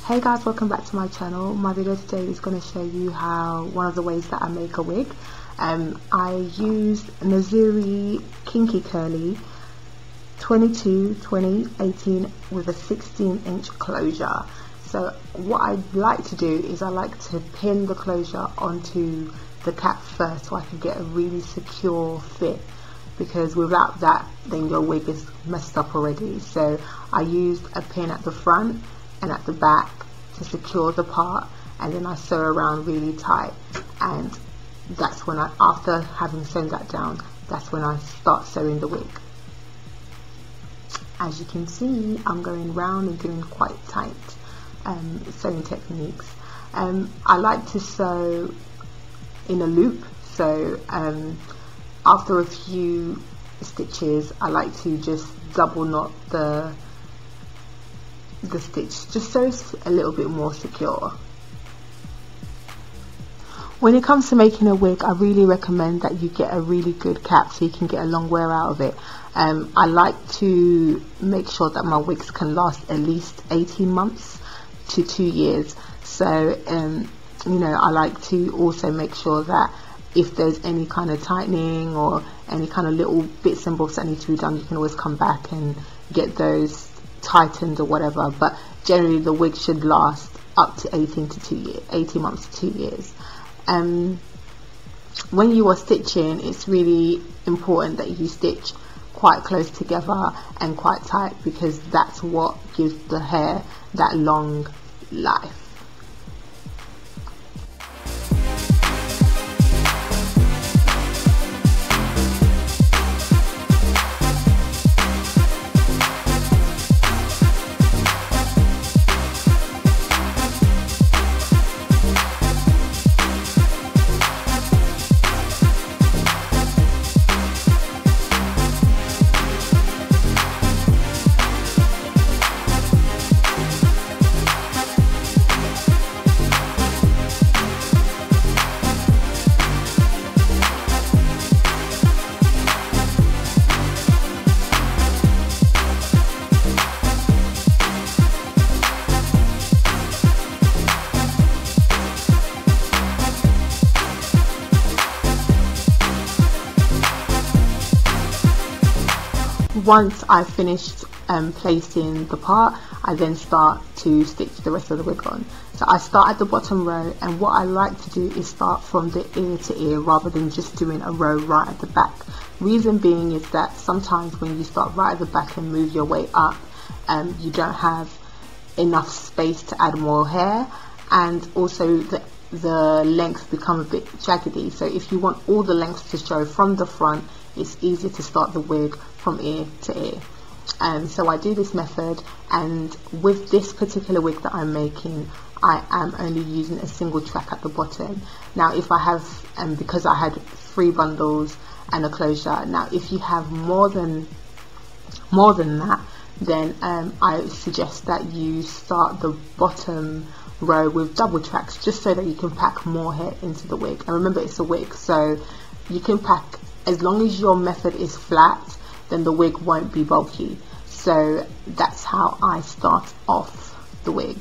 Hey guys, welcome back to my channel. My video today is going to show you how one of the ways that I make a wig. I used Nazuri Kinky Curly 2018 with a 16-inch closure. So what I like to do is I like to pin the closure onto the cap first so I can get a really secure fit, because without that then your wig is messed up already. So I used a pin at the front and at the back to secure the part, and then I sew around really tight, and that's when after having sewn that down, that's when I start sewing the wig. As you can see, I'm going round and doing quite tight sewing techniques. I like to sew in a loop, so after a few stitches I like to just double knot the stitch just so it's a little bit more secure. When it comes to making a wig, I really recommend that you get a really good cap so you can get a long wear out of it. I like to make sure that my wigs can last at least 18 months to 2 years. So you know, I like to also make sure that if there's any kind of tightening or any kind of little bits and bobs that need to be done, you can always come back and get those tightened or whatever. But generally the wig should last up to 18 months to 2 years. When you are stitching, it's really important that you stitch quite close together and quite tight, because that's what gives the hair that long life. Once I've finished placing the part, I then start to stitch the rest of the wig on. So I start at the bottom row, and what I like to do is start from the ear to ear rather than just doing a row right at the back. Reason being is that sometimes when you start right at the back and move your way up, you don't have enough space to add more hair, and also the lengths become a bit jaggedy. So if you want all the lengths to show from the front, it's easier to start the wig from ear to ear. So I do this method, and with this particular wig that I'm making, I am only using a single track at the bottom. Now if I have, because I had 3 bundles and a closure, now if you have more than that, then I suggest that you start the bottom row with double tracks, just so that you can pack more hair into the wig. And remember, it's a wig, so you can pack, as long as your method is flat, then the wig won't be bulky. So that's how I start off the wig.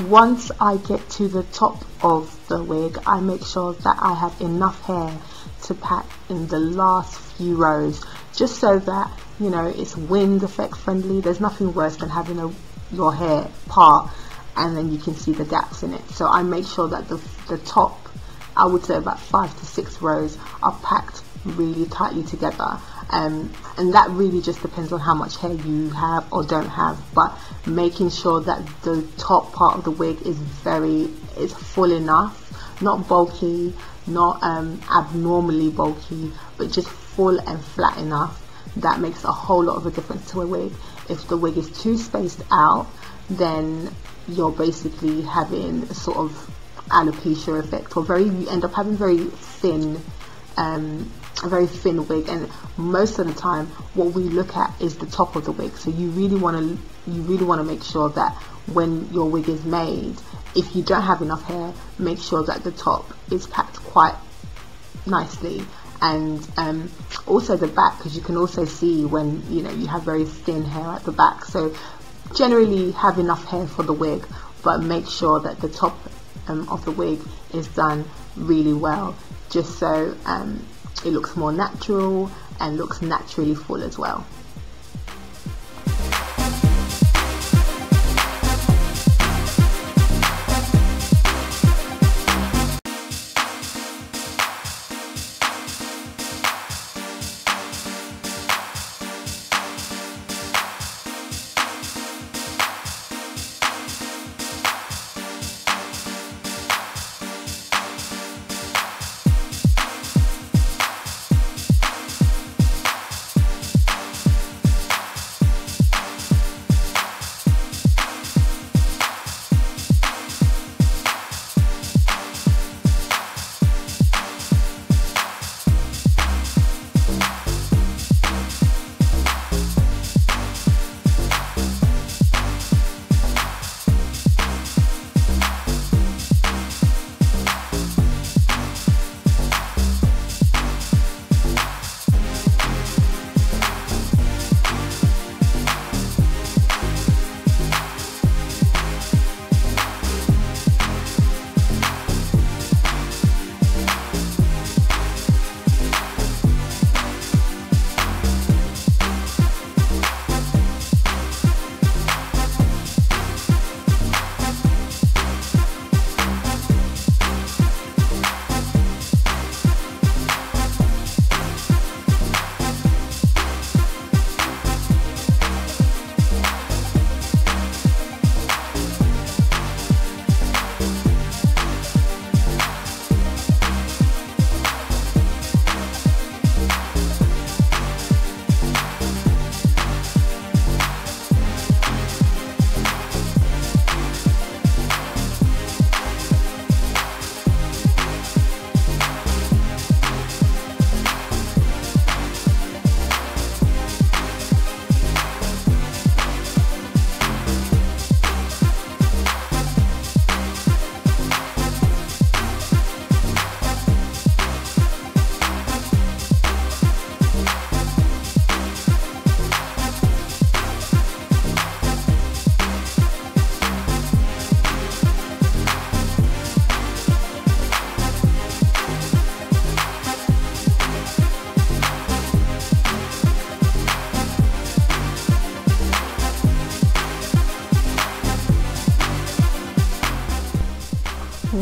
Once I get to the top of the wig, I make sure that I have enough hair to pack in the last few rows, just so that, you know, it's wind effect friendly. There's nothing worse than having your hair part and then you can see the gaps in it. So I make sure that the top, I would say about 5 to 6 rows, are packed really tightly together. And that really just depends on how much hair you have or don't have, but making sure that the top part of the wig is full enough, not bulky, not abnormally bulky, but just full and flat enough. That makes a whole lot of a difference to a wig. If the wig is too spaced out, then you're basically having a sort of alopecia effect, or you end up having a very thin wig. And most of the time what we look at is the top of the wig. So you really want to make sure that when your wig is made, if you don't have enough hair, make sure that the top is packed quite nicely. And also the back, because you can also see when you have very thin hair at the back. So generally have enough hair for the wig, but make sure that the top of the wig is done really well, just so it looks more natural and looks naturally full as well.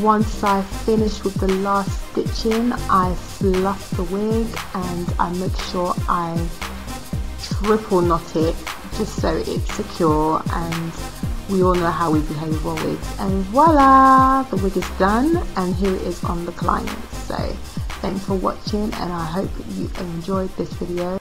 Once I finish with the last stitching, I fluff the wig and I make sure I triple knot it just so it's secure, and we all know how we behave with our wigs. And voila, the wig is done and here it is on the client. So thanks for watching and I hope you enjoyed this video.